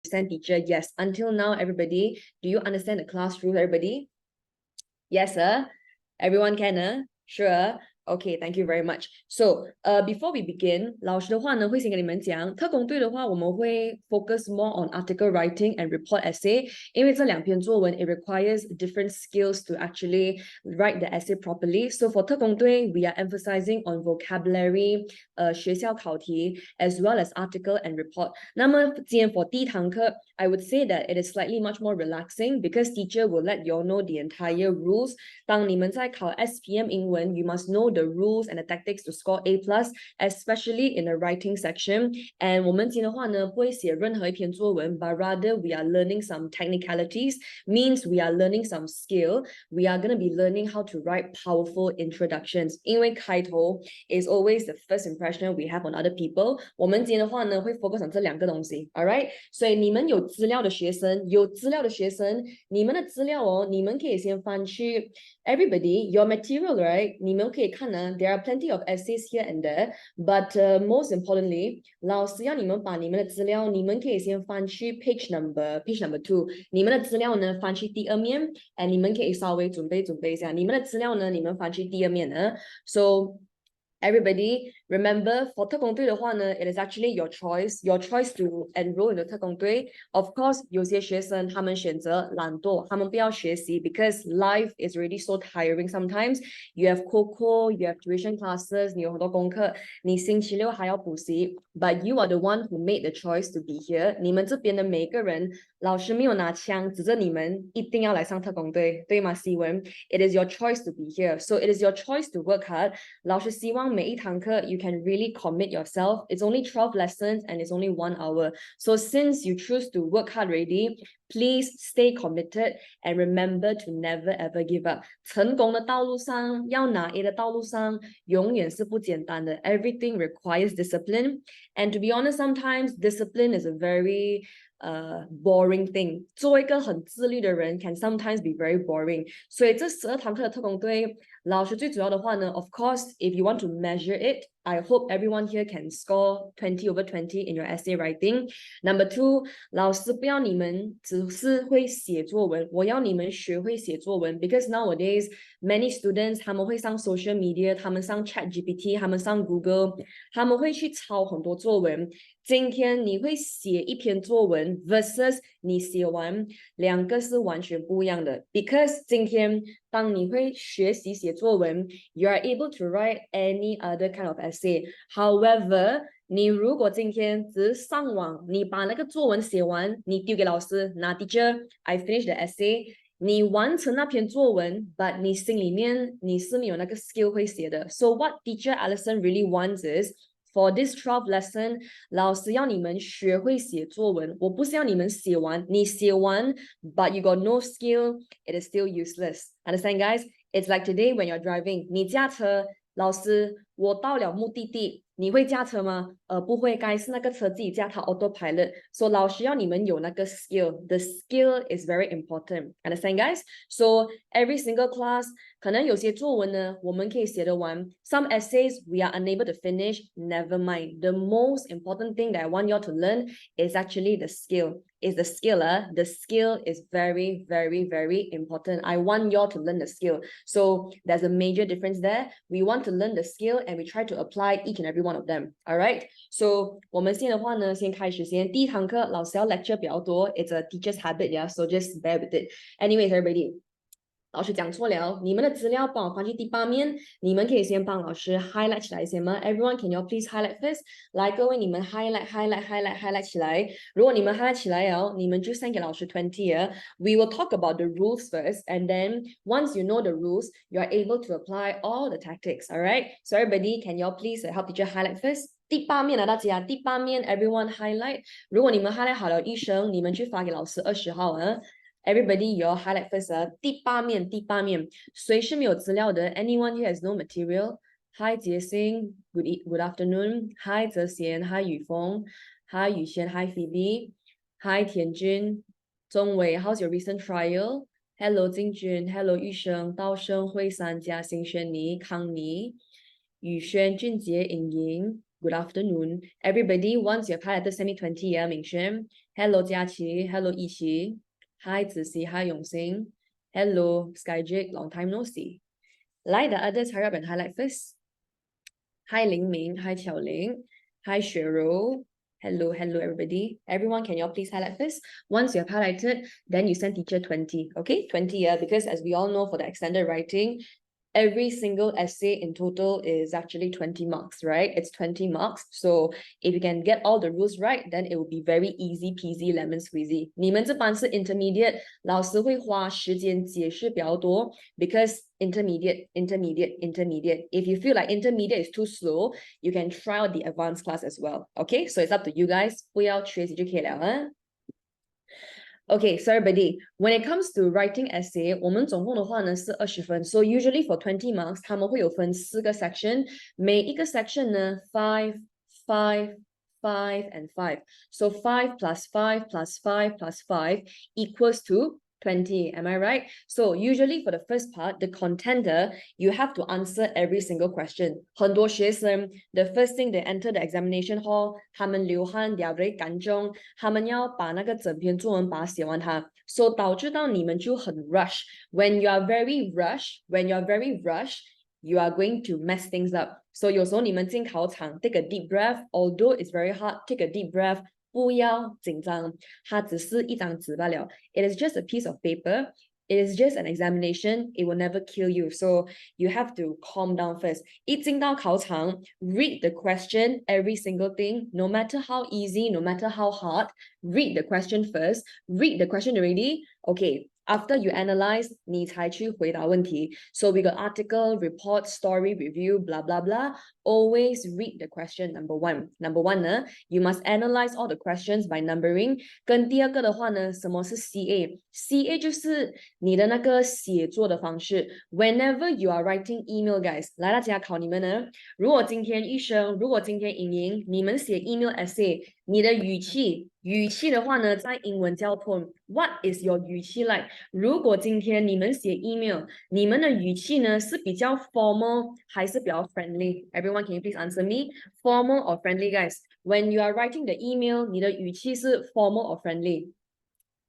understand, teacher? Yes. Until now, everybody, do you understand the class rules, everybody? Yes, sir. Everyone can, Sure. Okay, thank you very much. So, before we begin, 老师的话呢会先跟你们讲，特工队的话我们会 focus more on article writing and report essay，因为这两篇作文 it requires different skills to actually write the essay properly. So for 特工队 we are emphasizing on vocabulary, 学校考题 as well as article and report. 那么今天 for 第一堂课 I would say that it is slightly much more relaxing because teacher will let you all know the entire rules. 当你们在考 SPM 英文 you must know the rules and the tactics to score A+, especially in the writing section. And 我们今天的话呢不会写任何一篇作文 but rather we are learning some technicalities, means we are learning some skill. We are going to be learning how to write powerful introductions. 因为开头 is always the first impression we have on other people. 我们今天的话呢会 focus on 这两个东西 alright? 所以你们有资料的学生你们的资料哦你们可以先翻去 everybody your material, right? 你们可以看呢 there are plenty of essays here and there, but most importantly 老师要你们把你们的资料你们可以先翻去 page number 2，你们的资料呢翻去第二面 and 你们可以稍微准备一下你们的资料呢你们翻去第二面呢 so everybody remember for 特工队的话呢 it is actually your choice to enroll in the 特工队 of course 有些学生他们选择懒惰他们不要学习 because life is really so tiring sometimes you have coco you have tuition classes 你有很多功课你星期六还要补习 but you are the one who made the choice to be here 你们这边的每个人老师没有拿枪指着你们一定要来上特工队对吗希文 it is your choice to be here so it is your choice to work hard 老师希望每一堂课 you can really commit yourself. It's only 12 lessons and it's only 1 hour. So since you choose to work hard already, please stay committed and remember to never ever give up. 成功的道路上要拿 A 的道路上永远是不简单的 Everything requires discipline. And to be honest, sometimes discipline is a very boring thing. 做一个很自律的人 can sometimes be very boring. 所以这12堂课的特工队老师最主要的话呢 of course, if you want to measure it, I hope everyone here can score 20 over 20 in your essay writing. Number 2, 老师不要你们只是会写作文，我要你们学会写作文 because nowadays many students 他们会上 social media, 他们上 ChatGPT, 他们上 Google, 他们会去抄很多作文。今天你会写一篇作文 versus 你写完两个是完全不一样的 because 今天当你会学习写作文 you are able to write any other kind of essay. However, 你如果今天只是上网你把那个作文写完你丢给老师拿 teacher I finished the essay 你完成那篇作文 but 你心里面你是没有那个 skill 会写的 So what Teacher Allison really wants is For this 12 lesson, 老师要你们学会写作文。我不是要你们写完，你写完 but you got no skill, it is still useless. Understand, guys? It's like today when you're driving. 你驾车，老师，我到了目的地，你会驾车吗？不会，该是那个车自己驾，它 autopilot. So 老师要你们有那个 skill. The skill is very important. Understand, guys? So every single class, 可能有些作文呢，我们可以写得完。Some essays we are unable to finish. Never mind. The most important thing that I want you all to learn is actually the skill. Is the skill. The skill is very, very, very important. I want you all to learn the skill. So there's a major difference there. We want to learn the skill and we try to apply each and every one of them. All right. So 我们现在的话呢，先开始先。第一堂课老师要 lecture 比较多。It's a teacher's habit, yeah. So just bear with it. Anyways, everybody. 老师讲错了，你们的资料帮我翻去第8面，你们可以先帮老师 highlight 起来先吗 ？Everyone, can you please highlight first？ 来，各位你们 highlight 起来。如果你们 highlight 起来哦，你们就 send 给老师20 啊。We will talk about the rules first, and then once you know the rules, you are able to apply all the tactics. All right? So everybody, can you please help teacher highlight first？ 第8面啊，大家，第8面 ，everyone highlight。如果你们 highlight 好了1声，你们去发给老师20号啊。Everybody, your highlight first. 第8面，谁是没有资料的 ？Anyone who has no material? Hi, 杰星 good afternoon. Hi, 泽贤 Hi, 雨峰 Hi, 雨轩 Hi, Phoebe. Hi, 田君钟伟 How's your recent trial? Hello, 金君 Hello, 玉生道生惠山嘉欣轩妮康妮宇轩俊杰颖莹 Good afternoon. Everybody, once you've highlighted, send me 20, yeah, Ming Xuan. Hello 佳琪 Hello 一琪 Hi 子熙 Hi 永兴 Hello Skyjake long time no see 来 the others hurry up and highlight first Hi Ling Ming Hi Qiao Ling Hi Cheryl Hello everybody everyone can you all please highlight first once you have highlighted then you send teacher 20 okay 20 because as we all know for the extended writing every single essay in total is actually 20 marks, right? It's 20 marks. So if you can get all the rules right, then it will be very easy peasy lemon squeezy. 你们这班是 intermediate, 老师会花时间解释比较多 because intermediate. If you feel like intermediate is too slow, you can try out the advanced class as well. Okay, so it's up to you guys. 不要缺席就可以了啊。Okay, so everybody, when it comes to writing essay, 我们总共的话呢是20分. So usually for 20 marks, 他们会有分4个 section. 每一个 section 呢 5, 5, 5, and 5. So 5 plus 5 plus 5 plus 5 equals to 20. Am I right? So usually for the first part, the contender, you have to answer every single question. 很多学生 the first thing they enter the examination hall, 他们流汗 they are very 赶中，他们要把那个整篇作文把它写完它 so 导致到你们就很 rush. When you are very rush, you are going to mess things up. So 有时候你们进考场 take a deep breath, although it's very hard, take a deep breath. 不要紧张，它只是一张纸罢了。It is just a piece of paper. It is just an examination. It will never kill you. So you have to calm down first. 一进到考场 read the question, every single thing, no matter how easy, no matter how hard, read the question first. Read the question already. Okay. After you analyze, 你才去回答问题. So we got article, report, story, review, blah, blah, blah. Always read the question, number one. Number one, you must analyze all the questions by numbering. 跟第二个的话呢，什么是 CA？CA 就是你的那个写作的方式。Whenever you are writing email, guys， 来大家考你们呢。如果今天医生，如果今天莹莹，你们写 email essay， 你的语气的话呢，在英文叫 tone。What is your 语气 like？ 如果今天你们写 email， 你们的语气呢是比较 formal 还是比较 friendly？Everyone, can you please answer me? Formal or friendly, guys? When you are writing the email, 你的语气是 formal or friendly?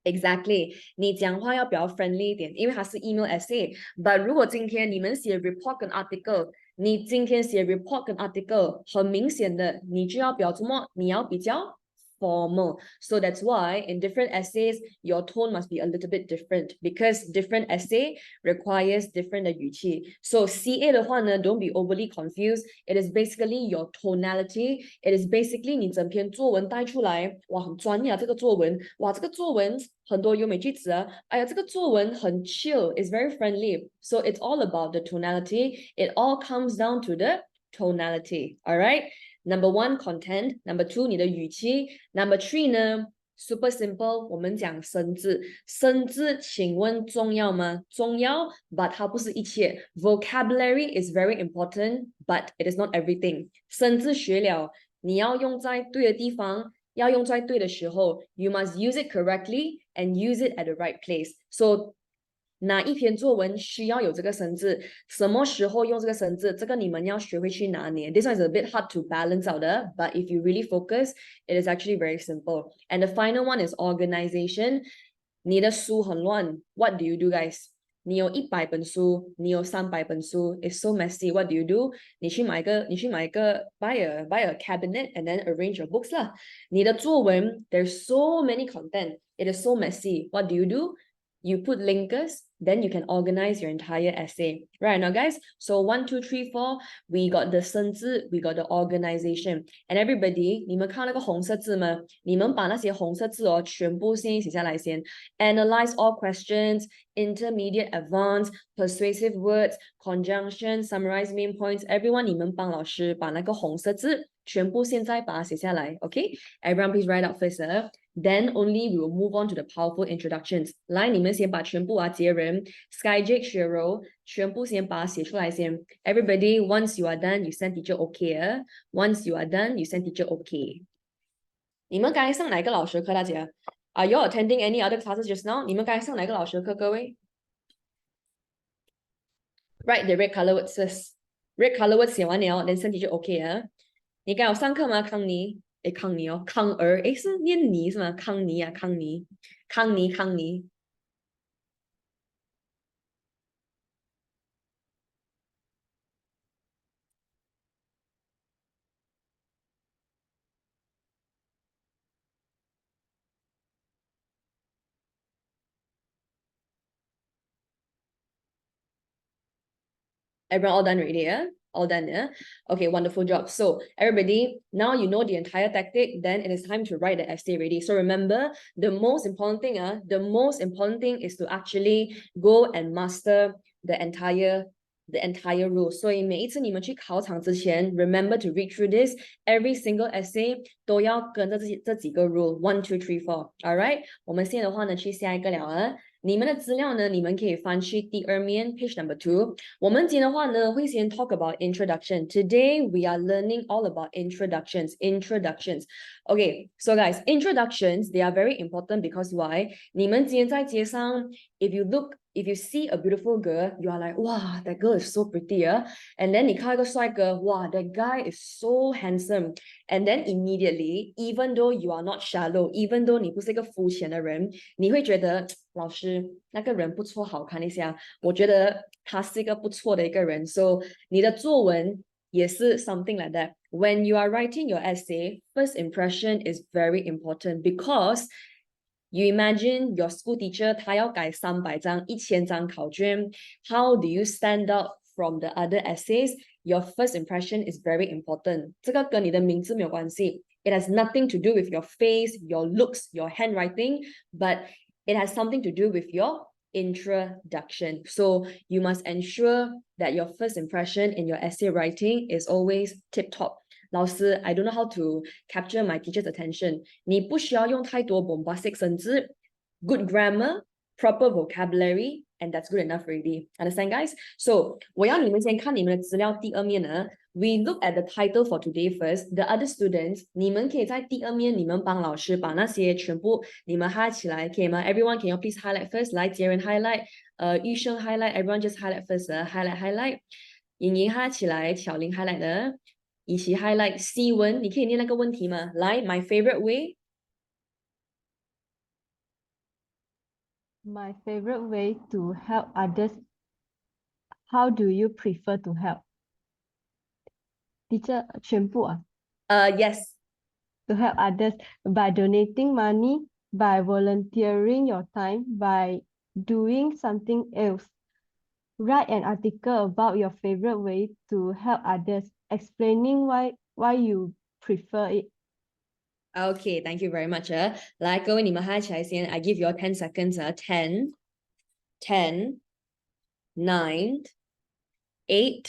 Exactly， 你讲话要比较 friendly 一点，因为它是 email essay。But 如果今天你们写 report 跟 article， 你今天写 report 跟 article， 很明显的，你就要比较怎么？你要比较 formal. So that's why in different essays, your tone must be a little bit different because different essay requires different 的语气. So CA 的话呢 don't be overly confused. It is basically your tonality. It is basically 你整篇作文带出来，哇，很专业啊，这个作文，哇，这个作文很多优美句子啊，哎呀，这个作文很 chill, it's very friendly. So it's all about the tonality. It all comes down to the tonality. All right. Number one, content. Number two, 你的语气。Number three 呢 super simple. 我们讲生字，生字请问重要吗？重要 but 它不是一切。Vocabulary is very important, but it is not everything. 生字学了，你要用在对的地方，要用在对的时候。You must use it correctly and use it at the right place. So 哪一篇作文需要有这个生字？什么时候用这个生字？这个你们要学会去拿捏。This one is a bit hard to balance out的 but if you really focus, it is actually very simple. And the final one is organization. 你的书很乱 ，What do you do, guys? 你有100本书，你有300本书 ，It's so messy. What do you do? 你去买一个 buy a cabinet and then arrange your books 啦。你的作文 there's so many content. It is so messy. What do you do? You put linkers, then you can organize your entire essay. Right now, guys, so 1, 2, 3, 4, we got the 生字, we got the organization. And everybody, 你们看那个红色字吗？你们把那些红色字哦，全部先写下来先。Analyze all questions, intermediate, advanced, persuasive words, conjunction, summarize main points. Everyone, 你们帮老师把那个红色字全部现在把它写下来 ，OK? Everyone, please write out first. Then only we will move on to the powerful introductions. 来，你们先把全部啊杰人 Skyjake Cheryl 全部先把它写出来先。Everybody, once you are done, you send teacher OK. Once you are done, you send teacher OK. 你们刚才上哪个老师课？大家 Are you attending any other classes just now? 你们刚才上哪个老师课？各位 ？Write the red color words first. Red color words 写完了，then send teacher OK 啊。你刚有上课吗，康妮诶，康妮哦，康儿，诶，是念妮是吗？康妮啊，康妮，康妮，康妮。Everyone all done already, yeah? All done, yeah? Okay, wonderful job. So everybody, now you know the entire tactic, then it is time to write the essay already. So remember, the most important thing is to actually go and master the entire rule. 所以每一次你们去考场之前 remember to read through this. Every single essay 都要跟着这几个 rule. 1, 2, 3, 4. Alright? 我们现在的话呢，去下一个了啊。你们的资料呢，你们可以翻去第二面 page number 2。我们今天的话呢，会先 talk about introduction. Today we are learning all about introductions. Okay, so guys, introductions, they are very important because why? 你们今天在街上 if you see a beautiful girl, you are like, wow, that girl is so pretty, and then 你看一个帅哥, wow, that guy is so handsome. And then immediately, even though you are not shallow, even though 你不是一个肤浅的人，你会觉得老师那个人不错，好看一下，我觉得他是一个不错的一个人。So 你的作文也是 something like that. When you are writing your essay, first impression is very important because you imagine your school teacher 他要改300张、1000张考卷 how do you stand out from the other essays? Your first impression is very important. 这个跟你的名字没有关系。It has nothing to do with your face, your looks, your handwriting, but it has something to do with your introduction. So you must ensure that your first impression in your essay writing is always tip top. 老师 I don't know how to capture my teacher's attention. 你不需要用太多 bombastic 生字 good grammar, proper vocabulary, and that's good enough already. Understand, guys? So 我要你们先看你们的资料第二面呢。We look at the title for today first. The other students, 你们可以在第二面，你们帮老师把那些全部你们 highlight 起来，可以吗 ？Everyone, can you please highlight first? 来，杰人 highlight，玉生 highlight. Everyone just highlight first. Highlight. 莹莹 highlight 起来，巧玲 highlight 的，一起 highlight。西文，你可以念那个问题吗？来 ，My favorite way. My favorite way to help others. How do you prefer to help? Teacher, 全部啊。Yes. To help others by donating money, by volunteering your time, by doing something else. Write an article about your favorite way to help others, explaining why you prefer it. Okay, thank you very much. 来，各位你们 highlight 起来先。I give you all 10 seconds. 10, 10, 9, 8,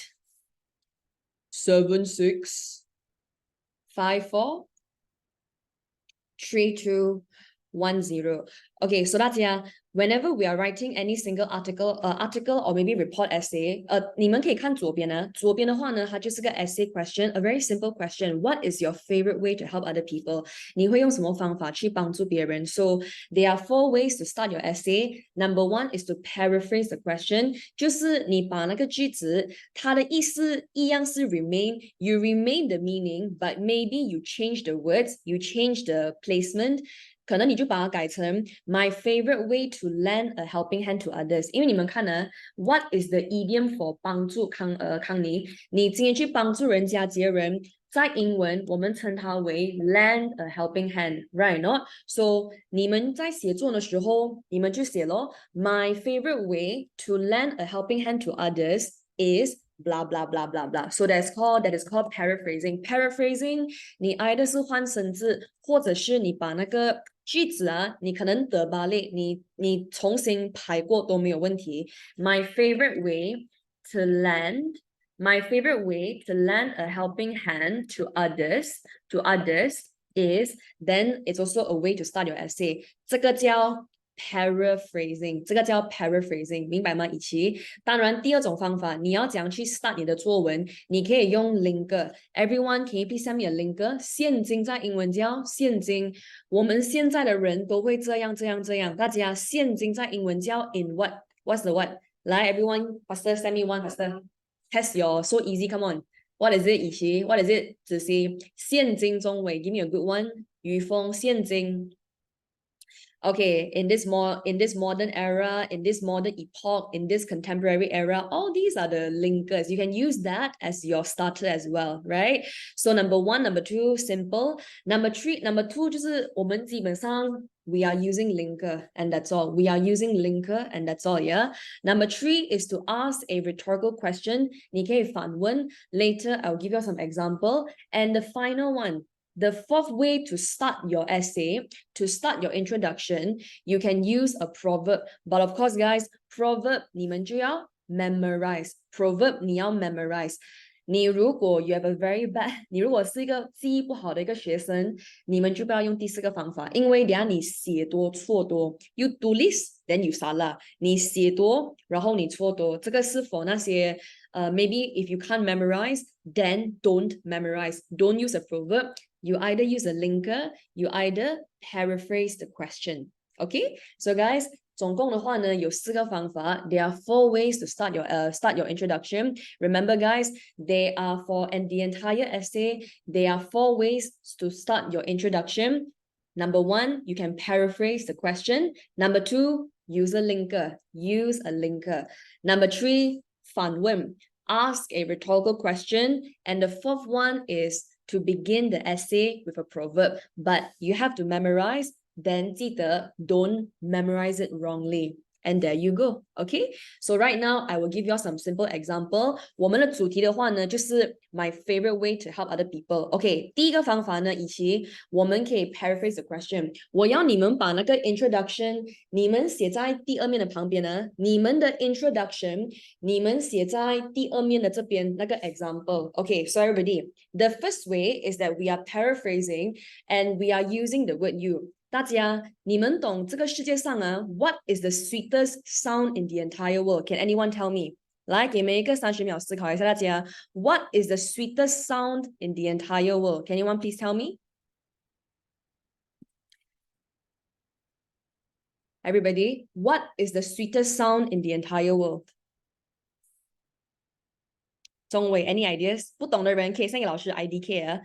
7, 6, 5, 4, 3, 2, 1, 0. Okay, so 大家 whenever we are writing any single article or maybe report essay, 你们可以看左边呢，左边的话呢，它就是个 essay question, a very simple question. What is your favorite way to help other people? 你会用什么方法去帮助别人？ So there are 4 ways to start your essay. Number 1 is to paraphrase the question. 就是你把那个句子，它的意思一样是 remain. You remain the meaning, but maybe you change the words, you change the placement. 可能你就把它改成 my favorite way to lend a helping hand to others， 因为你们看呢 what is the idiom for 帮助康妮，你今天去帮助人家别人，在英文我们称它为 lend a helping hand, right not? So 你们在写作的时候，你们就写咯 my favorite way to lend a helping hand to others is blah blah blah blah blah. So that is called paraphrasing. Paraphrasing 你either是换生字，或者是你把那个句子啊，你可能得巴类，你重新排过都没有问题。My favorite way to lend a helping hand to others is, then it's also a way to start your essay. 这个叫paraphrasing，明白吗？以及当然第二种方法，你要怎样去 start 你的作文，你可以用 linker. Everyone can you please send me a linker? 现今在英文叫现今，我们现在的人都会这样，大家现今在英文叫 in what's the what? 来 everyone faster send me one faster. Test your so easy, come on. What is it, 以琪 What is it, 子熙现今中伟 Give me a good one. 于峰现今 Okay, in this modern era, in this modern epoch, in this contemporary era, all these are the linkers. You can use that as your starter as well, right? So number 1, number 2, simple. Number 2 就是我们基本上 we are using linker and that's all. We are using linker and that's all, yeah? Number 3 is to ask a rhetorical question. 你可以反问. Later, I'll give you some example. And the final one, the fourth way to start your essay, to start your introduction, you can use a proverb. But of course, guys, proverb 你们就要 memorize. Proverb 你要 memorize. 你如果 you have a very bad 你如果是一个记忆不好的一个学生，你们就不要用第4个方法，因为等下你写多错多 you tulis then you salah 你写多然后你错多，这个是 for 那些maybe if you can't memorize then don't memorize, don't use a proverb. You either use a linker, you either paraphrase the question. Okay, so guys, 总共的话呢有4个方法. There are 4 ways to start your introduction. Remember, guys, they are for and the entire essay. There are 4 ways to start your introduction. Number 1, you can paraphrase the question. Number 2, use a linker. Use a linker. Number 3, 反问. Ask a rhetorical question. And the 4th one is to begin the essay with a proverb, but you have to memorize, then 记得 don't memorize it wrongly. And there you go. Okay, so right now I will give you all some simple example. 我们的主题的话呢，就是 my favorite way to help other people. Okay, 第一个方法呢，以及我们可以 paraphrase the question. 我要你们把那个 introduction 你们写在第2面的旁边呢，你们的 introduction 你们写在第2面的这边那个 example. Okay, so everybody, the first way is that we are paraphrasing and we are using the word you. 大家，你们懂这个世界上啊 what is the sweetest sound in the entire world? Can anyone tell me? 来，给每一个30秒思考一下，大家 what is the sweetest sound in the entire world? Can anyone please tell me? Everybody, what is the sweetest sound in the entire world? 钟伟 any ideas? 不懂的人可以send给老师 IDK 啊。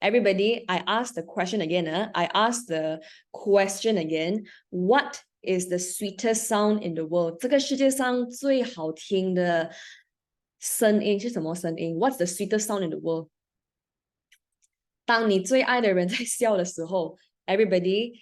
Everybody, I ask the question again. I ask the question again. What is the sweetest sound in the world? 这个世界上最好听的声音是什么声音？ What's the sweetest sound in the world? 当你最爱的人在笑的时候 everybody,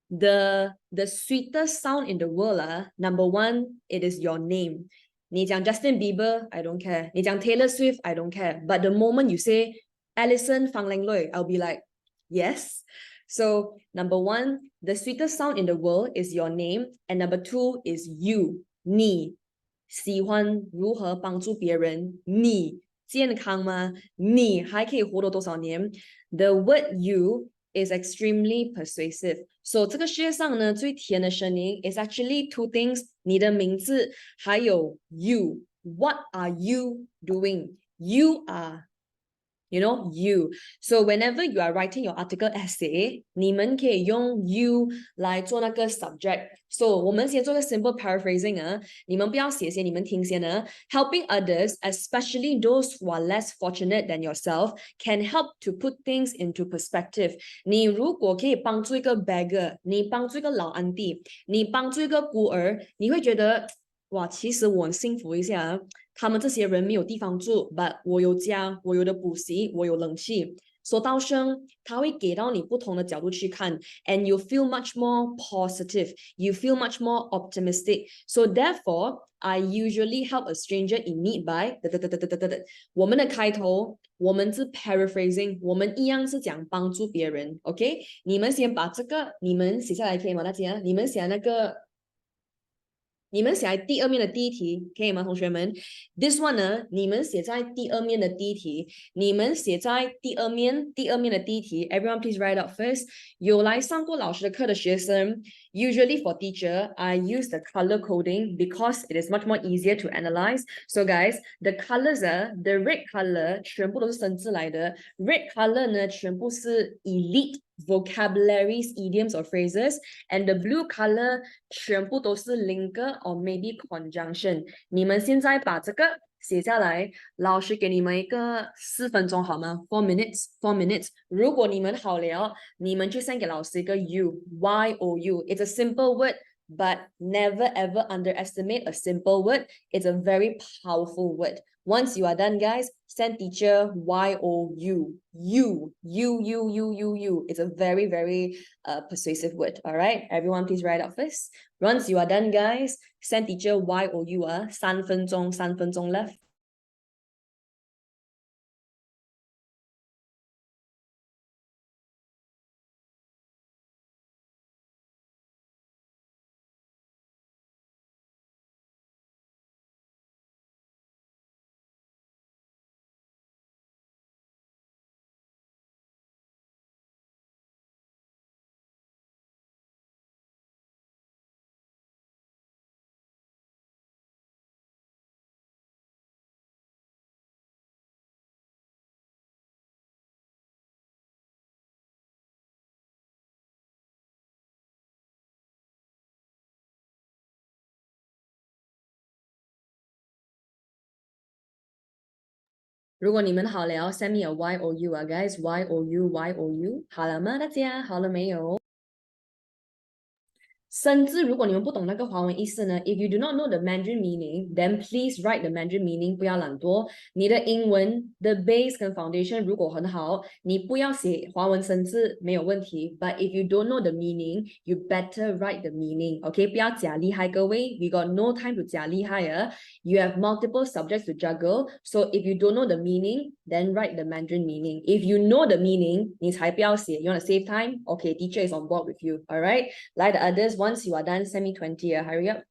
the sweetest sound in the world, number 1, it is your name. 你讲 Justin Bieber, I don't care. 你讲 Taylor Swift, I don't care. But the moment you say Allison Fang, I'll be like, yes. So number 1, the sweetest sound in the world is your name. And number 2 is you, 你喜欢如何帮助别人，你健康吗？你还可以活得多少年？ The word you is extremely persuasive. So 这个世界上呢，最甜的声音 is actually 2 things. 你的名字还有 you. What are you doing? You are, you know, you. So whenever you are writing your article essay, 你们可以用 you 来做那个 subject. So 我们先做个 simple paraphrasing 啊，你们不要写先，你们听先啊。Helping others, especially those who are less fortunate than yourself, can help to put things into perspective. 你如果可以帮助一个 beggar, 你帮助一个老安迪，你帮助一个孤儿，你会觉得哇，其实我很幸福一下。他们这些人没有地方住 but 我有家，我有的补习，我有冷气。说到声，它会给到你不同的角度去看 and you feel much more positive, you feel much more optimistic. So therefore, I usually help a stranger in need by 我们的开头，我们是 paraphrasing, 我们一样是讲帮助别人 OK, 你们先把这个你们写下来可以吗？大家你们写那个你们写在第2面的第1题，可以吗，同学们 ？This one 呢，你们写在第2面的第1题，你们写在第2面的第1题。Everyone please write out first. 有来上过老师的课的学生 ，usually for teacher, I use the color coding because it is much more easier to analyze. So guys, the colors the red color 全部都是生字来的 ，red color 呢全部是 elite vocabularies, idioms or phrases, and the blue color 全部都是 linker or maybe conjunction. 你们现在把这个写下来，老师给你们一个4分钟好吗？4 minutes，4 minutes。如果你们好了，你们就 send 给老师一个 you。It's a simple word, but never ever underestimate a simple word. It's a very powerful word. Once you are done, guys, send teacher you. It's a very, very persuasive word. All right, everyone, please write out first. Once you are done, guys, send teacher you 3分钟，3分钟 left. 如果你们好了 ，send me a you 啊，guys you 好了吗？大家好了没有？甚至如果你们不懂那个华文意思呢 ，if you do not know the Mandarin meaning, then please write the Mandarin meaning。不要懒惰，你的英文的 base 跟 foundation 如果很好，你不要写华文生字没有问题。But if you don't know the meaning, you better write the meaning。OK， 不要假厉害，各位。We got no time to 假厉害啊。You have multiple subjects to juggle, so if you don't know the meaning, then write the Mandarin meaning. If you know the meaning, 你才不要写。You want to save time? Okay, teacher is on board with you. All right. Like the others, once you are done, send me 20. Hurry up.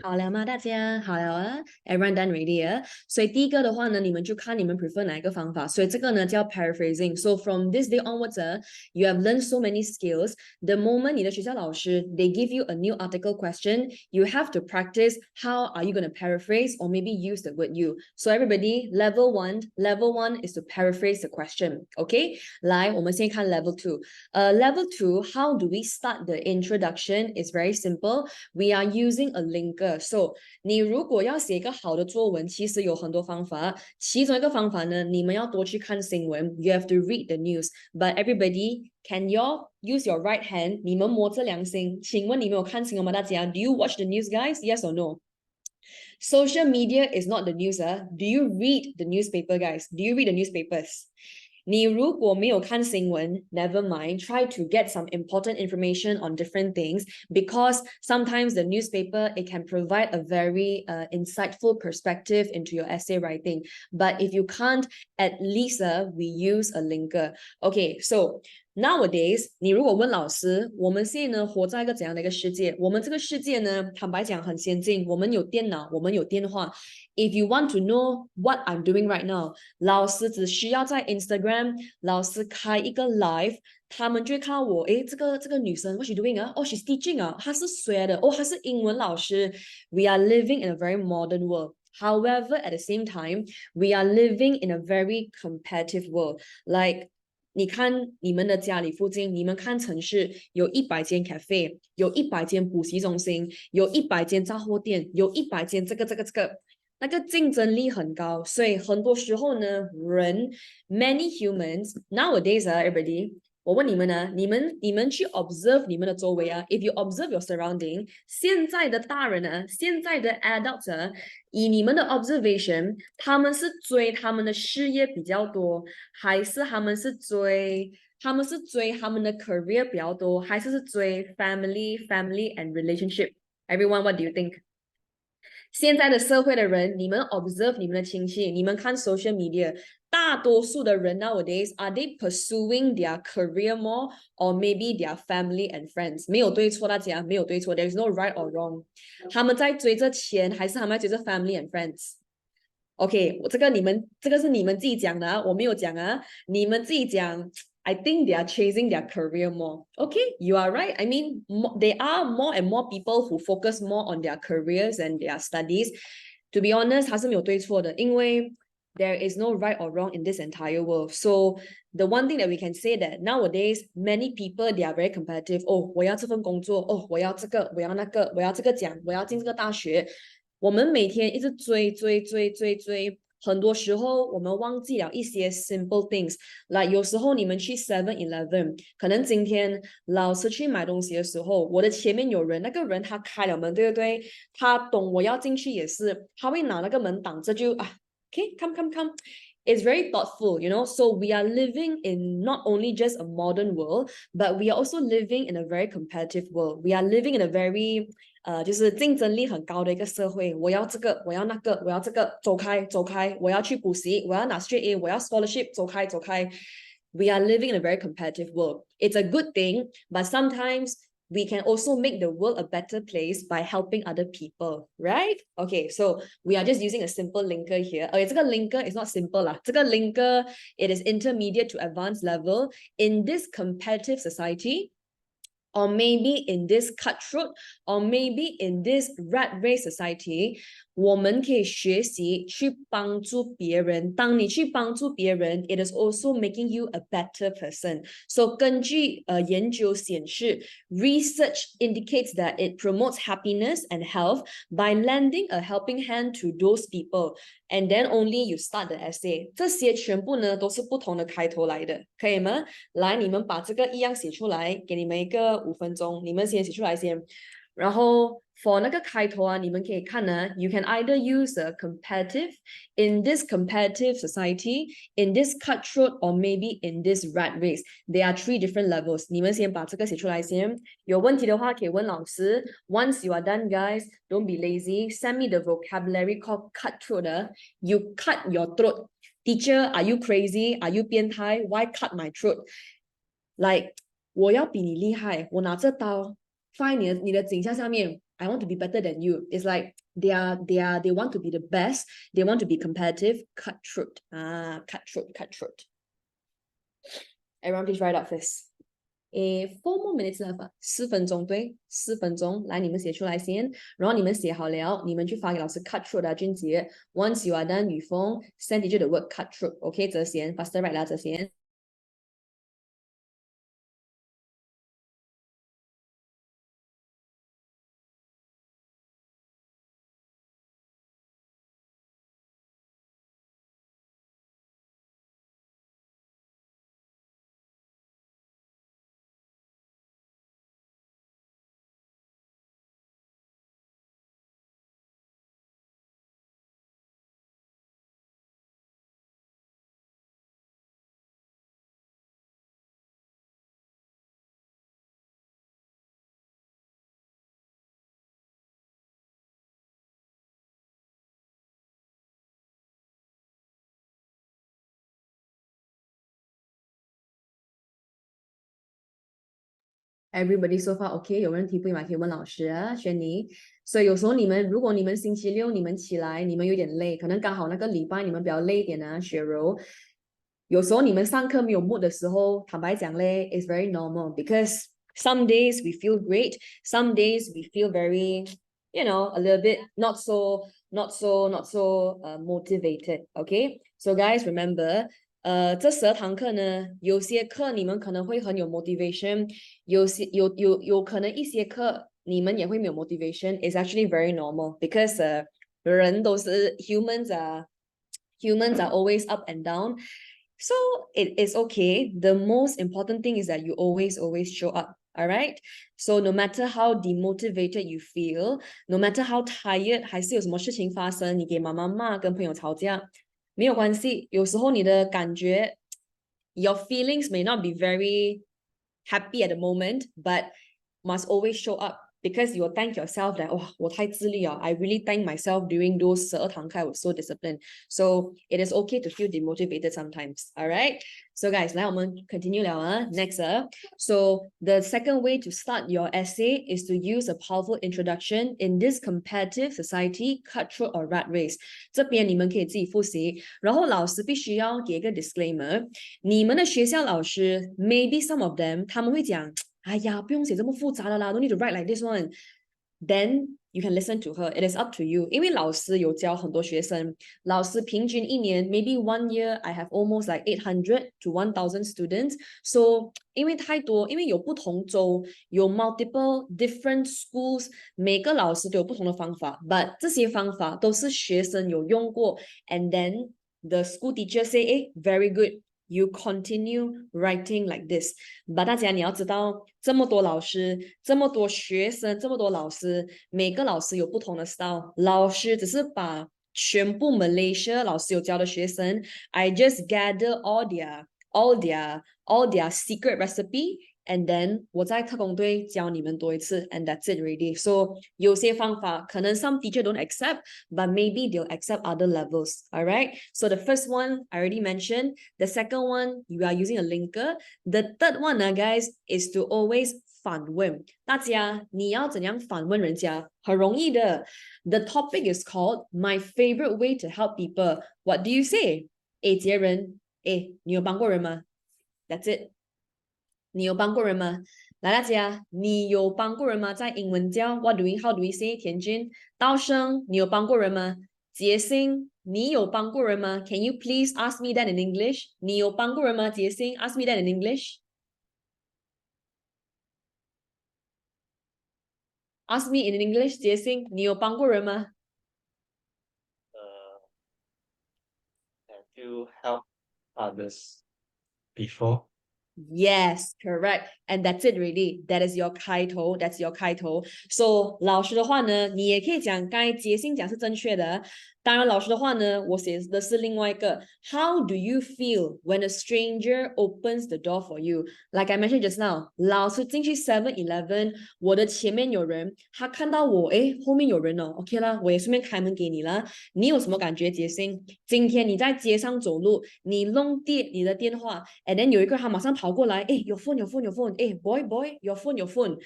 好了吗？大家好了啊，everyone done ready 啊？所以第一个的话呢，你们就看你们 prefer 哪一个方法。所以这个呢叫 paraphrasing。So from this day onwards, you have learned so many skills. The moment 你的学校老师 they give you a new article question, you have to practice how are you going to paraphrase or maybe use the word you. So everybody, level one is to paraphrase the question. Okay? 来，我们先看 level two. Level two, how do we start the introduction? It's very simple. We are using a linker. So 你如果要写一个好的作文，其实有很多方法。其中一个方法呢，你们要多去看新闻。You have to read the news. But everybody, can you use your right hand? 你们摸着良心，请问你们有看新闻吗？大家 Do you watch the news, guys? Yes or no? Social media is not the news. Do you read the newspaper, guys? Do you read the newspapers? 你如果没有看新闻 never mind, try to get some important information on different things because sometimes the newspaper, it can provide a very insightful perspective into your essay writing. But if you can't, at least we use a linker. Okay, so nowadays, 你如果问老师，我们现在呢活在一个怎样的一个世界？我们这个世界呢，坦白讲很先进，我们有电脑，我们有电话。If you want to know what I'm doing right now, 老师只需要在 Instagram 老师开一个 live， 他们就会看到我，诶，这个女生 what she doing 啊？哦 she's teaching 啊，她是谁的？哦，她是英文老师。We are living in a very modern world. However, at the same time, we are living in a very competitive world. Like 你看你们的家里附近，你们看城市有100间 cafe， 有100间补习中心，有100间杂货店，有100间这个。那个竞争力很高，所以很多时候呢，人 many humans nowadays everybody， 我问你们呢，你们去 observe 你们的周围啊 ，if you observe your surrounding， 现在的大人呢，现在的 adults， 以你们的 observation， 他们是追他们的事业比较多，还是他们是追他们的 career 比较多，还是追 family and relationship？ Everyone, what do you think？现在的社会的人，你们 observe 你们的亲戚，你们看 social media，大多数的人 nowadays, are they pursuing their career more or maybe their family and friends? 没有对错，大家没有对错 ，there is no right or wrong. 他们在追着钱，还是他们在追着 family and friends？OK， 这个是你们自己讲的啊，我没有讲啊，你们自己讲。I think they are chasing their career more. Okay, you are right. I mean, there are more and more people who focus more on their careers and their studies. To be honest, 还是没有对错的，因为 there is no right or wrong in this entire world. So the one thing that we can say that nowadays, many people, they are very competitive. Oh, 我要这份工作，我要这个，我要那个，我要这个奖，我要进这个大学。我们每天一直追，很多时候我们忘记了一些 simple things。like 有时候你们去 7-Eleven， 可能今天老师去买东西的时候，我的前面有人，那个人他开了门，对不对？他懂我要进去也是，他会拿那个门挡着就okay, come. It's very thoughtful, you know. So we are living in not only just a modern world, but we are also living in a very competitive world. We are living in a very 就是竞争力很高的一个社会。我要这个，我要那个，我要这个，走开。我要去补习，我要拿 straight A，我要 scholarship，走开。We are living in a very competitive world. It's a good thing, but sometimes we can also make the world a better place by helping other people, right? Okay, so we are just using a simple linker here. Okay, 这个 linker is not simple lah. 这个 linker, it is intermediate to advanced level. In this competitive society, or maybe in this cutthroat, or maybe in this rat race society, 我们可以学习去帮助别人。当你去帮助别人 it is also making you a better person. So 根据研究显示 research indicates that it promotes happiness and health by lending a helping hand to those people. And then only you start the essay. 这些全部呢都是不同的开头来的，可以吗？来，你们把这个一样写出来，给你们一个5分钟，你们先写出来先。然后 for 那个开头啊，你们可以看呢 you can either use a competitive, in this competitive society, in this cutthroat, or maybe in this rat race. There are 3 different levels. 你们先把这个写出来先，有问题的话可以问老师。Once you are done, guys, don't be lazy. Send me the vocabulary called cutthroat. You cut your throat. Teacher, are you crazy? Are you 变态? Why cut my throat? Like 我要比你厉害，我拿着刀放在你的颈项下面。I want to be better than you. It's like they want to be the best. They want to be competitive. Cutthroat. Cutthroat. Everyone please write up this. 4 more minutes left 4分钟，对，4分钟。来，你们写出来先，然后你们写好了，你们去发给老师 cutthroat 俊杰。Once you are done, 雨峰 send teacher the word cutthroat. OK， 泽贤 faster write 啦，泽贤。Everybody so far OK， 有问题不明白可以问老师啊，轩尼。所以有时候如果你们星期六你们起来，你们有点累，可能刚好那个礼拜你们比较累一点啊，雪柔。有时候你们上课没有 mood 的时候，坦白讲嘞 ，it's very normal because some days we feel great, some days we feel very, you know, a little bit not so motivated. Okay, so guys remember. 这12堂课呢，有些课你们可能会很有 motivation， 有可能一些课你们也会没有 motivation. It's actually very normal because 人都是 humans are always up and down. So it is okay. The most important thing is that you always show up. All right. So no matter how demotivated you feel, no matter how tired, 还是有什么事情发生，你给妈妈骂，跟朋友吵架。没有关系，有时候你的感觉 your feelings may not be very happy at the moment, but must always show up. because you'll thank yourself that, oh, 我太自律了. I really thank myself during those 12堂课 I was so disciplined. So it is okay to feel demotivated sometimes. All right. So guys, 来我们 continue 了啊. Next, so the second way to start your essay is to use a powerful introduction in this competitive society, cutthroat or rat race. 这边你们可以自己复习，然后老师必须要给一个 disclaimer。你们的学校老师 maybe some of them 他们会讲，哎呀，不用写这么复杂的啦，don't need to write like this one. Then you can listen to her. It is up to you. 因为老师有教很多学生，老师平均一年 maybe 1 year I have almost like 800 to 1000 students. So 因为太多，因为有不同州，有 multiple different schools，每个老师都有不同的方法。But 这些方法都是学生有用过 ，and then the school teacher say, "Eh, very good." You continue writing like this. But 大家你要知道，这么多老师，这么多学生，这么多老师，每个老师有不同的 style。老师只是把全部 Malaysia 老师有教的学生 I just gather all their secret recipe, and then 我在特工队教你们多一次 and that's it already. So 有些方法可能 some teacher don't accept, but maybe they'll accept other levels. All right. So the first one I already mentioned. The second one, you are using a linker. The third one, guys, is to always 反问大家，你要怎样反问人家？很容易的。The topic is called My Favorite Way to Help People. What do you say? 诶，杰人，诶，你有帮过人吗？ That's it. 你有帮过人吗？来，大家，你有帮过人吗？在英文叫 What do we? How do we say? 田君，道生，你有帮过人吗？杰星，你有帮过人吗？ Can you please ask me that in English? 你有帮过人吗？杰星 ask me that in English. Ask me in English, 杰星，你有帮过人吗？ Have you helped others before? Yes, correct. And that's it really. That is your 开头. That's your 开头. So 老师的话呢，你也可以讲，刚才杰信讲是正确的。当然，老师的话呢，我写的是另外一个。How do you feel when a stranger opens the door for you? Like I mentioned just now, 老师进去 7-Eleven，我的前面有人，他看到我，诶，后面有人哦，OK 啦，我也顺便开门给你啦。你有什么感觉，杰信？今天你在街上走路，你弄你的电话 ，and then 有一个他马上跑过来，诶，有 phone，诶 ，boy，有 phone。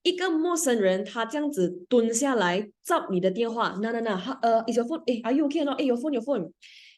一个陌生人，他这样子蹲下来照你的电话，那，is your phone？ 诶 ，Are you okay？ 诶，有 phone。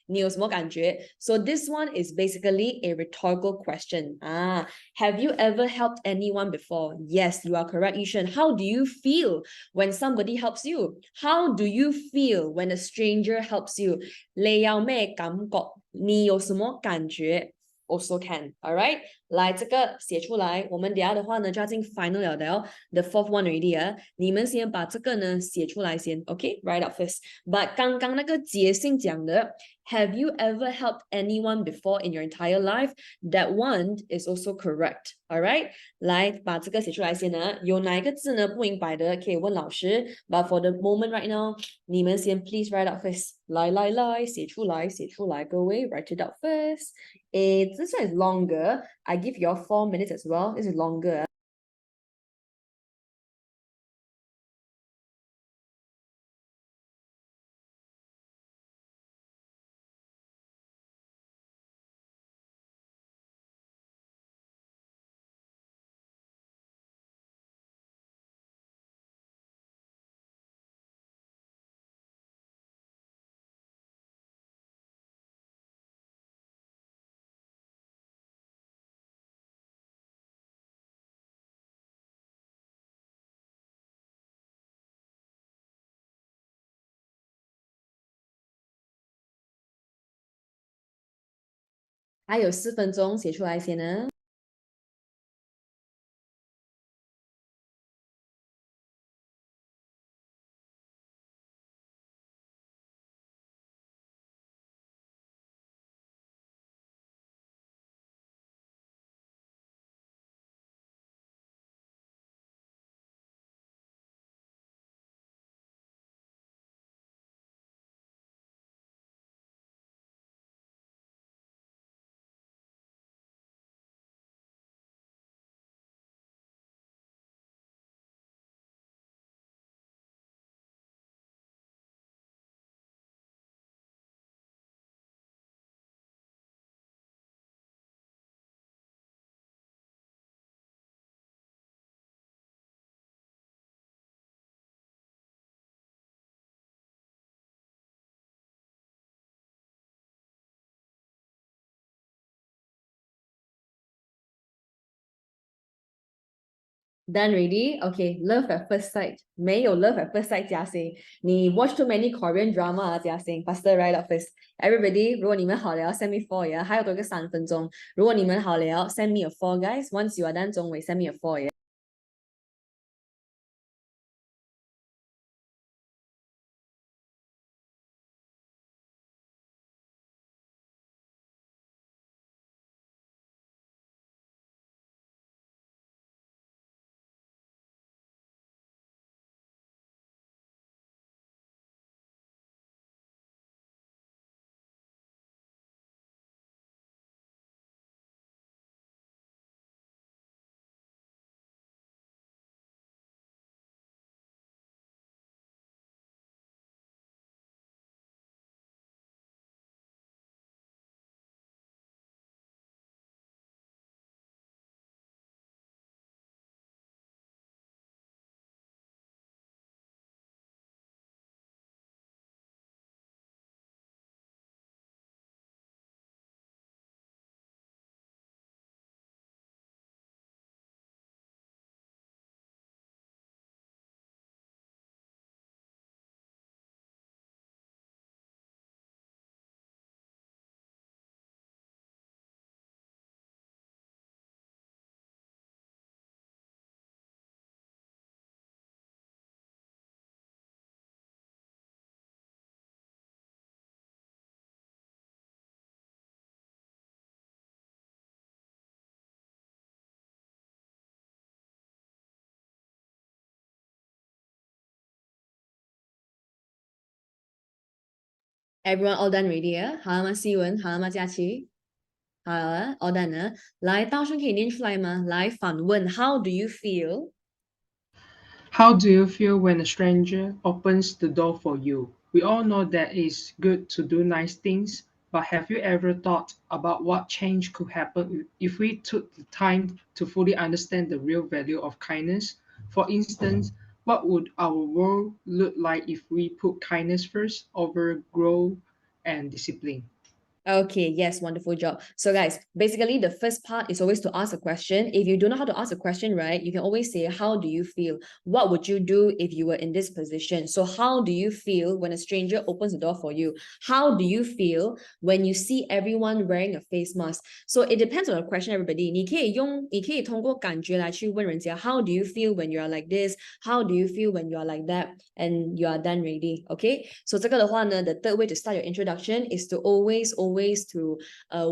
你有什么感觉 ？So this one is basically a rhetorical question. Have you ever helped anyone before? Yes, you are correct, Yishen. How do you feel when somebody helps you? How do you feel when a stranger helps you? 你有咩感覺？你有什麼感覺？ Also can, all right? 来，这个写出来，我们等下的话呢就要进 final 了的哦。The fourth one already 啊，你们先把这个呢写出来先 ，OK? Write up first. But 刚刚那个杰信讲的 ，Have you ever helped anyone before in your entire life? That one is also correct, all right? 来，把这个写出来先呢。有哪一个字呢不明白的，可以问老师。But for the moment right now, 你们先 please write up first. 来，写出来，各位 write it out first. This one is longer. I give you all 4 minutes as well. This is longer.还有4分钟，写出来先呢。Done ready? Okay, love at first sight. 没有 love at first sight, 嘉欣。你 watch too many Korean drama 啊，嘉欣。Faster right up first. Everybody, 如果你们好了 send me 4呀，还有多个3分钟。如果你们好了 send me a 4 guys. Once you are done 中伟 send me a 4 yeah. Everyone all done ready 啊？好了吗？希文，好了吗？佳琪，好了，all done 了。来，大声可以念出来吗？来，反问 ，How do you feel? How do you feel when a stranger opens the door for you? We all know that it's good to do nice things, but have you ever thought about what change could happen if we took the time to fully understand the real value of kindness? For instance, what would our world look like if we put kindness first over growth and discipline? Okay, yes, wonderful job. So guys, basically the first part is always to ask a question. If you don't know how to ask a question, right, you can always say, how do you feel? What would you do if you were in this position? So how do you feel when a stranger opens the door for you? How do you feel when you see everyone wearing a face mask? So it depends on the question, everybody. 你可以通过感觉来去问人家, how do you feel when you are like this? How do you feel when you are like that? And you are done ready, okay? So 这个的话呢, the third way to start your introduction is to always to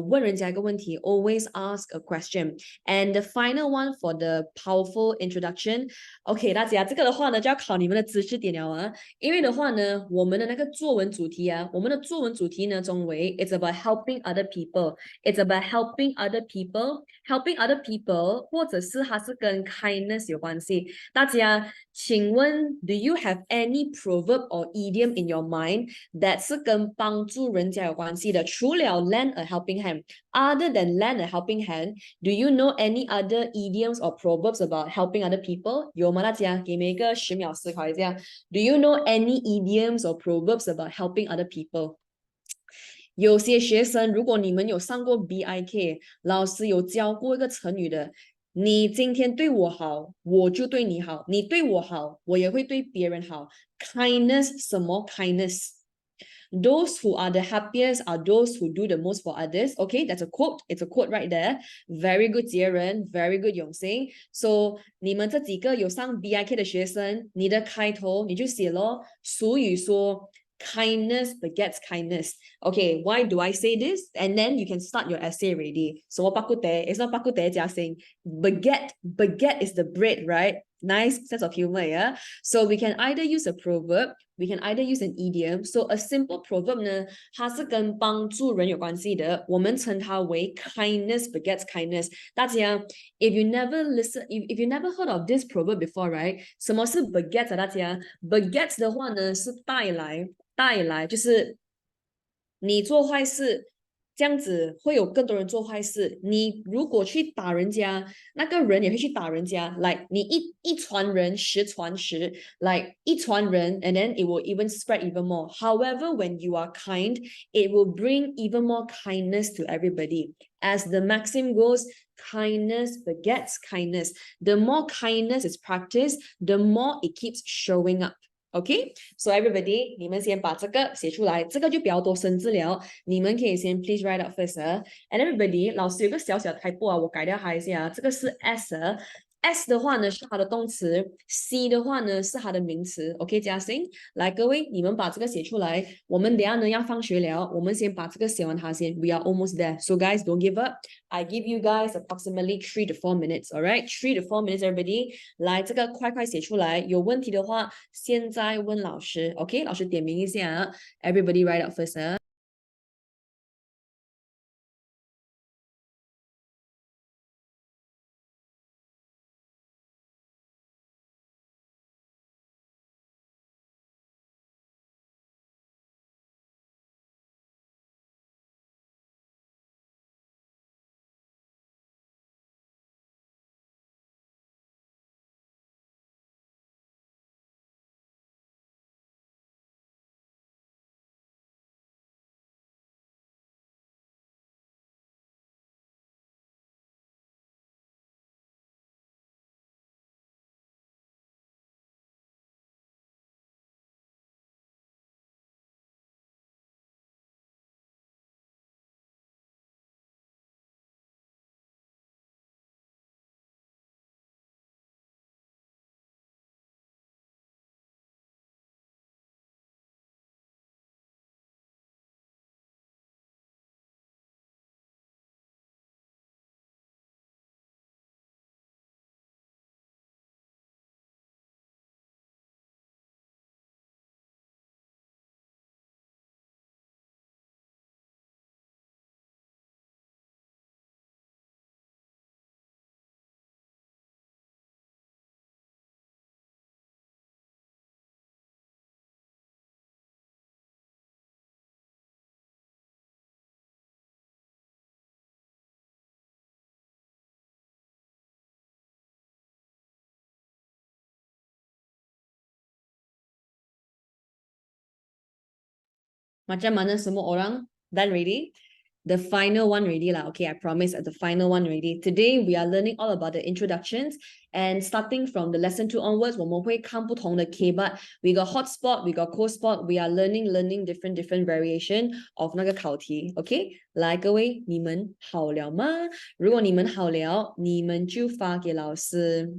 问人家一个问题, always ask a question. And the final one for the powerful introduction, okay, 大家这个的话呢就要考你们的知识点了啊，因为的话呢我们的那个作文主题啊，我们的作文主题呢中为 it's about helping other people, it's about helping other people 或者是它是跟 kindness 有关系。大家请问 do you have any proverb or idiom in your mind that 是跟帮助人家有关系的，除了 lend a helping hand, other than lend a helping hand, do you know any other idioms or proverbs about helping other people? 有吗？大家给每一个10秒思考一下。Do you know any idioms or proverbs about helping other people? 有些学生，如果你们有上过 BIK， 老师有教过一个成语的，你今天对我好，我就对你好，你对我好，我也会对别人好。Kindness 什么 kindness？Those who are the happiest are those who do the most for others. Okay, that's a quote. It's a quote right there. Very good, 杰人 Very good, 永兴 So 你们这几个有上 BIK 的学生，你的开头你就写咯。俗语说 kindness begets kindness. Okay, why do I say this? And then you can start your essay already. So it's not 巴固得 嘉兴 Baguette is the bread, right? Nice sense of humor, yeah? So we can either use a proverb, we can either use an idiom. So a simple proverb 呢，它是跟帮助人有关系的，我们称它为 kindness begets kindness. 大家 if you never never heard of this proverb before, right? 什么是 beget 啊？大家 beget 的话呢是带来，就是你做坏事。这样子会有更多人做坏事。你如果去打人家，那个人也会去打人家。Like 你一传人，十传十。Like 一传人 and then it will even spread even more. However, when you are kind, it will bring even more kindness to everybody. As the maxim goes, kindness begets kindness. The more kindness is practiced, the more it keeps showing up. Okay, so everybody, 你们先把这个写出来，这个就比较多生字了，你们可以先 please write out first. And everybody, 老师有个小小的 typo 啊，我改掉它一下，这个是 S 的话呢是它的动词 ，C 的话呢是它的名词。OK， 嘉欣，来各位，你们把这个写出来。我们等下呢要放学了，我们先把这个写完它先。We are almost there, so guys, don't give up. I give you guys approximately 3 to 4 minutes. Alright, 3 to 4 minutes, everybody. 来，这个快快写出来。有问题的话，现在问老师。OK， 老师点名一下。Everybody write out first. Macam mana semua orang? Done ready? The final one ready lah. Okay, I promise the final one ready. Today we are learning all about the introductions, and starting from the lesson 2 onwards, 我们会看不同的 K, but we got hot spot, we got cold spot, we are learning different variation of 那个考题. Okay, 来各位，你们好了吗？如果你们好了，你们就发给老师。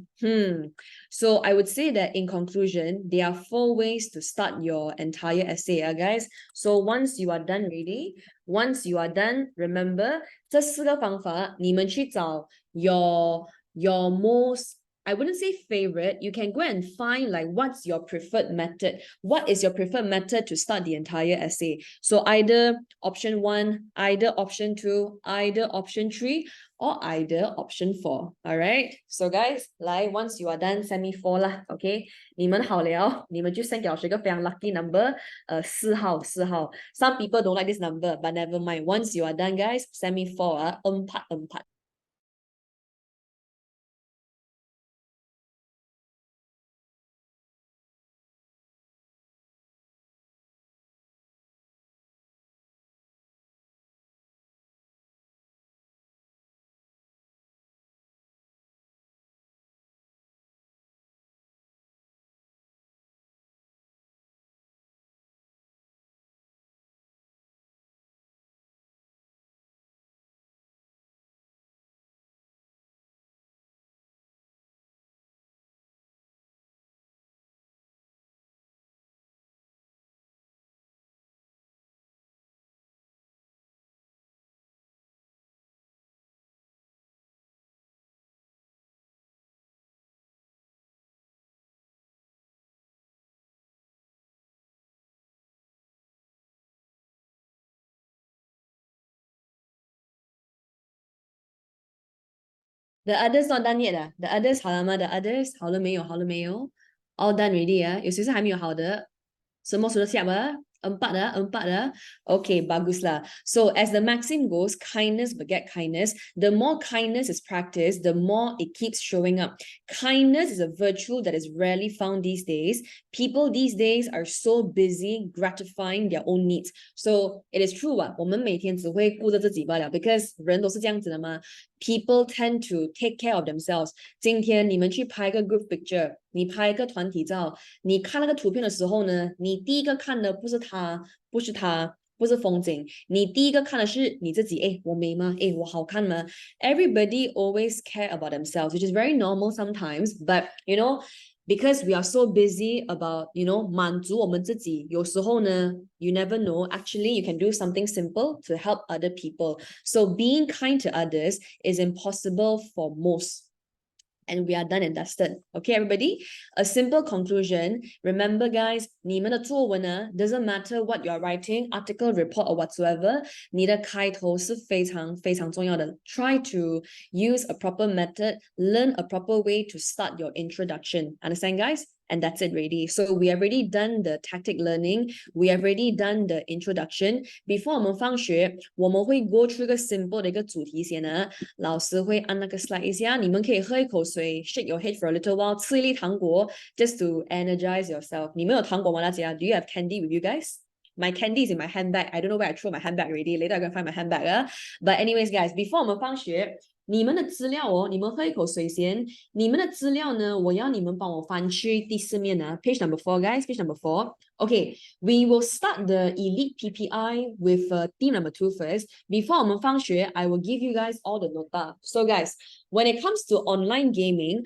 So I would say that in conclusion, there are 4 ways to start your entire essay, guys. So once you are done ready, once you are done, remember 这4个方法，你们去找 your most, I wouldn't say favorite. You can go and find like what's your preferred method. What is your preferred method to start the entire essay? So either option 1, either option 2, either option 3, or either option 4. All right. So guys, like once you are done, send me 4 lah. Okay. 你们好了，你们就 send 给老师一个非常 lucky number. 4号。Some people don't like this number, but never mind. Once you are done, guys, send me 4. 4. The others not done yet. The others 好了吗？ The others 好了没有？ All done ready. 有谁是还没有好的？什么时候下吧 Empat. Okay, baguslah. So as the maxim goes, kindness beget kindness. The more kindness is practiced, the more it keeps showing up. Kindness is a virtue that is rarely found these days. People these days are so busy gratifying their own needs. So it is true 啊，我们每天只会顾着自己罢了 because 人都是这样子的嘛。People tend to take care of themselves. 今天你们去拍个 group picture，你拍个团体照，你看那个图片的时候呢，你第一个看的不是他，不是他。不是风景，你第一个看的是你自己。诶，我美吗？诶，我好看吗？ Everybody always care about themselves, which is very normal sometimes. But you know, because we are so busy about, you know, 满足我们自己，有时候呢 you never know, actually you can do something simple to help other people. So being kind to others is impossible for most. And we are done and dusted. Okay, everybody? A simple conclusion. Remember, guys, 你们的作文呢 doesn't matter what you're writing, article, report, or whatsoever. 你的开头是非常非常重要的。Try to use a proper method, learn a proper way to start your introduction. Understand, guys? And that's it, really. So we have already done the tactic learning. We have already done the introduction. Before 我们放学，我们会 go through 一个 simple 的一个主题先呢。老师会按那个 slide 一下，你们可以喝一口水 ，shake your head for a little while， 吃一粒糖果 ，just to energize yourself。你们有糖果吗？大家 ？Do you have candy with you guys? My candy is in my handbag. I don't know where I threw my handbag already. Later I can find my handbag. But anyways, guys, before 我们放学，你们的资料哦，你们喝一口水先。你们的资料呢，我要你们帮我翻去第四面啊 ，page number 4, guys, page number 4. Okay, we will start the elite PPI with theme number 2 first. Before 我们放学 I will give you guys all the nota. So guys, when it comes to online gaming,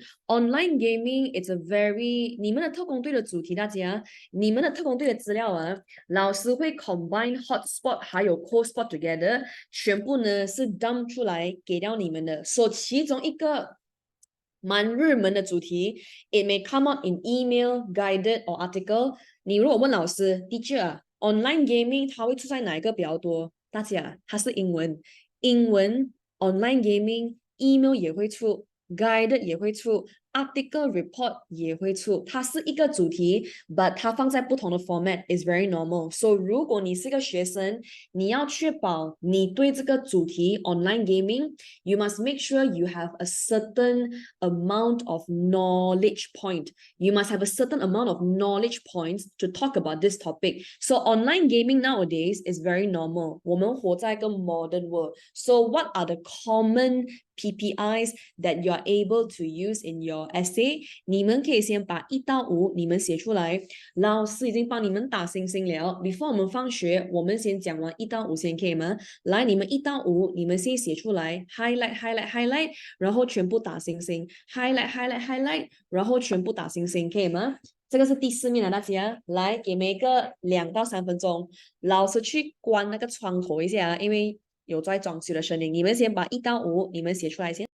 it's a very 你们的特工队的主题，大家，你们的特工队的资料啊，老师会 combine hotspot 还有 cold spot together， 全部呢是 dump 出来给到你们的。所以其中一个蛮热门的主题 ，it may come out in email, guided or article。你如果问老师 ，teacher 啊 ，online gaming 它会出在哪一个比较多？大家，它是英文，online gaming email 也会出 ，guided 也会出。article report 也会出，它是一个主题 ，but 它放在不同的 format is very normal. So 如果你是个学生，你要确保你对这个主题 online gaming, you must make sure you have a certain amount of knowledge point. You must have a certain amount of knowledge points to talk about this topic. So online gaming nowadays is very normal. 我们活在一个 modern world. So what are the common PPIs that you are able to use in your essay? 你们可以先把1到5你们写出来，老师已经帮你们打星星了。Before 我们放学，我们先讲完1到5先，可以吗？来，你们1到5，你们先写出来 ，highlight，然后全部打星星 ，highlight，然后全部打星星，可以吗？这个是第4面了，大家来给每个2到3分钟，老师去关那个窗口一下，因为有在装修的声音。你们先把1到5你们写出来先。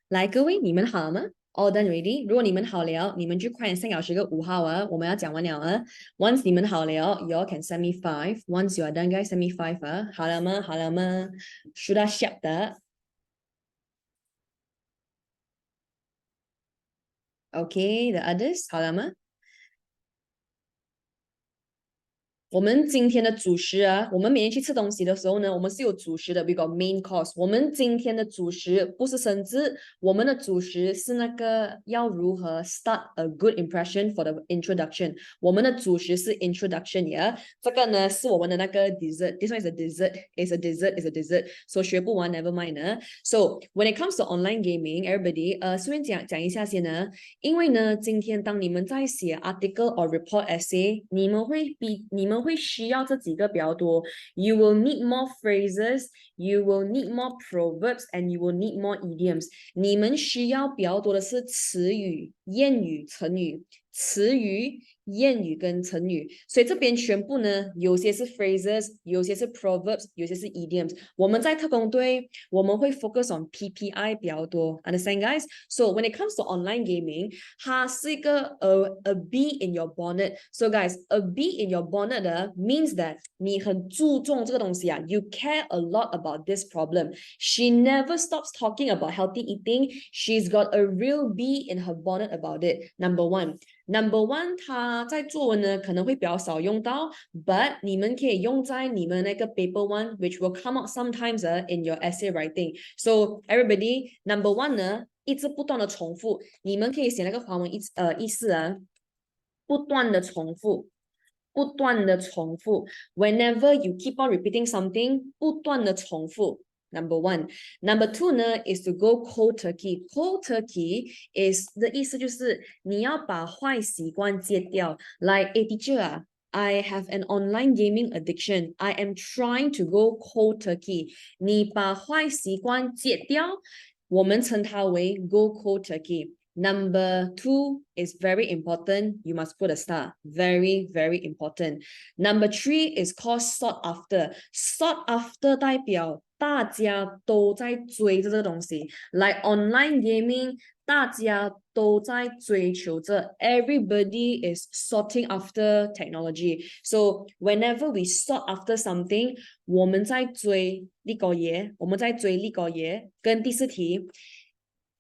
来，各位，你们好吗？All done ready？ 如果你们好了，你们就快点send 我个5号啊，我们要讲完了啊。Once 你们好了，you all can send me 5. Once you are done, guys, send me 5啊。好了吗？好了吗？Sudah siap tak？ Okay, the others 好了吗？我们今天的主食啊，我们每天去吃东西的时候呢，我们是有主食的 ，we got main course。我们今天的主食不是生字，我们的主食是那个要如何 start a good impression for the introduction。我们的主食是 introduction 呀，这个呢是我们的那个 dessert。This one is a dessert, is a dessert, is a dessert。So 学不完 never mind 呢。So when it comes to online gaming, everybody，顺便讲一下先呢，因为呢，今天当你们在写 article or report essay，你们会需要这几个比较多。You will need more phrases, you will need more proverbs, and you will need more idioms。你们需要比较多的是词语、谚语、成语。词语、谚语跟成语，所以这边全部呢，有些是 phrases， 有些是 proverbs， 有些是 idioms。我们在特工队，我们会 focus on PPI 比较多 ，understand guys? So when it comes to online gaming， 它是一个a bee in your bonnet。So guys, a bee in your bonnet means that 你很注重这个东西啊 ，you care a lot about this problem. She never stops talking about healthy eating. She's got a real bee in her bonnet about it. Number one，它在作文呢可能会比较少用到 ，but 你们可以用在你们那个 paper one, which will come out sometimes in your essay writing. So everybody, number one 呢，一直不断的重复，你们可以写那个华文意思啊，不断的重复。不断的重复 ，whenever you keep on repeating something， 不断的重复。Number one, number two 呢 is to go cold turkey. Cold turkey is 的意思就是你要把坏习惯戒掉。Like, teacher 啊，I have an online gaming addiction. I am trying to go cold turkey. 你把坏习惯戒掉，我们称它为 go cold turkey。Number two is very important. You must put a star. Very, very important. Number three is called sought after. Sought after 代表大家都在追着这个东西。Like online gaming， 大家都在追求着。Everybody is soughting after technology. So whenever we sought after something， 我们在追立个嘢，我们在追立个嘢。跟第四题。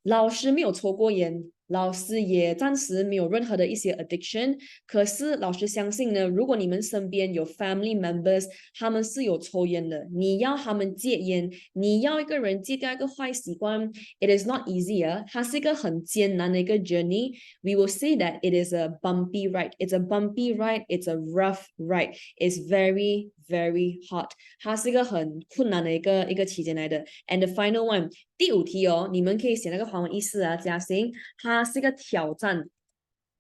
老师没有抽过烟，老师也暂时没有任何的一些 addiction。可是老师相信呢，如果你们身边有 family members， 他们是有抽烟的，你要他们戒烟，你要一个人戒掉一个坏习惯 ，it is not easy 啊，它是一个很艰难的一个 journey。We will say that it is a bumpy ride. It's a bumpy ride. It's a rough ride. It's very, very hard. 它是一个很困难的一个期间来的。And the final one， 第五题哦，你们可以写那个华文意思啊，嘉欣，它是一个挑战。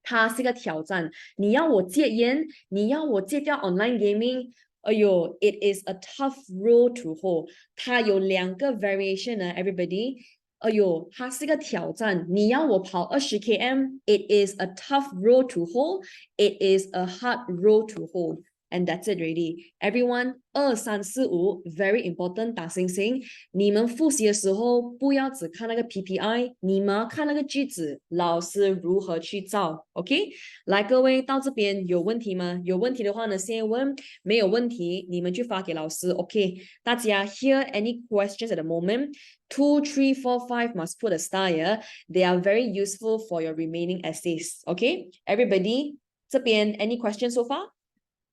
它是一个挑战，你要我戒烟，你要我戒掉 online gaming， 哎呦 ，it is a tough road to hoe。它有2个 variation 呢 ，everybody。哎呦，它是一个挑战，你要我跑20 km，it is a tough road to hoe，it is a hard road to hold。And that's it already. Everyone, 2、3、4、5 very important 打星星。你们复习的时候不要只看那个 PPI， 你们要看那个句子，老师如何去造 ，OK？ 来，各位到这边有问题吗？有问题的话呢，先问；没有问题，你们就发给老师 ，OK？ 大家 here any questions at the moment? 2, 3, 4, 5 must put a star here. They are very useful for your remaining essays. Okay, everybody, 这边 any questions so far?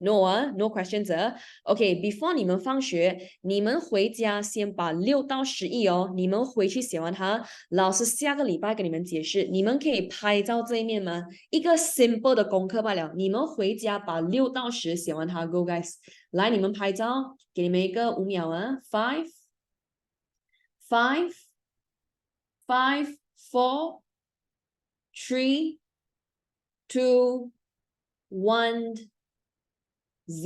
No 啊 ，no questions 啊。OK， before 你们放学，你们回家先把6到11哦，你们回去写完它，老师下个礼拜跟你们解释。你们可以拍照这一面吗？一个 simple 的功课罢了。你们回家把6到10写完它 ，Go guys！ 来，你们拍照，给你们一个5秒啊 ，5, 5, 5, 4, 3, 2, 1. 0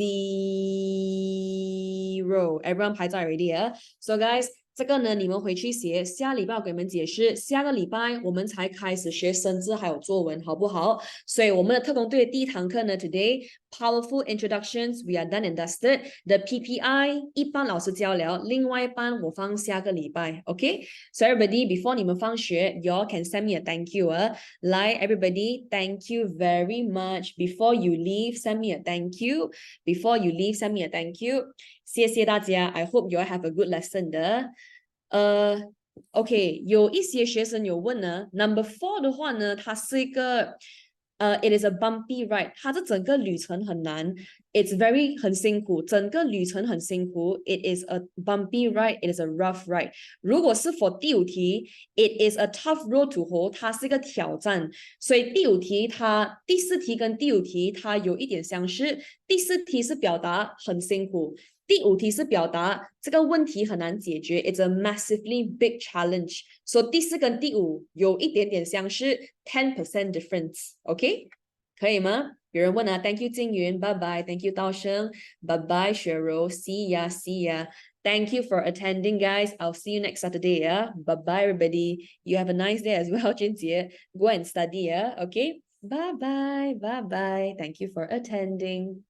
Everyone 拍照 already 啊 So guys 这个呢你们回去写下礼拜我给你们解释下个礼拜我们才开始学生字还有作文好不好所以我们的特工队的第一堂课呢 Today Powerful Introductions We are done and dusted The PPI 一班老师教了另外一班我放下个礼拜 OK So everybody before 你们放学 Y'all can send me a thank you 来 everybody Thank you very much Before you leave send me a thank you Before you leave send me a thank you 谢谢大家 I hope you all have a good lesson 的 OK，有一些学生有问呢，Number 4的话呢，它是一个it is a bumpy ride，它这整个旅程很难，it's very 很辛苦，整个旅程很辛苦，it is a bumpy ride，it is a rough ride。如果是 for 第5题，it is a tough road to hoe，它是一个挑战，所以第5题它第4题跟第5题它有一点相似，第4题是表达很辛苦。第5题是表达这个问题很难解决 ，it's a massively big challenge。所以第4跟第5有一点点相似 ，10% difference。OK， 可以吗？有人问啊 ，Thank you 静云，拜拜 ，Thank you 道生，拜拜雪柔 ，See ya see ya。Thank you for attending, guys. I'll see you next Saturday. Yeah, bye bye, everybody. You have a nice day as well, 君姐. Go and study. Yeah, okay. Bye bye, bye bye. Thank you for attending.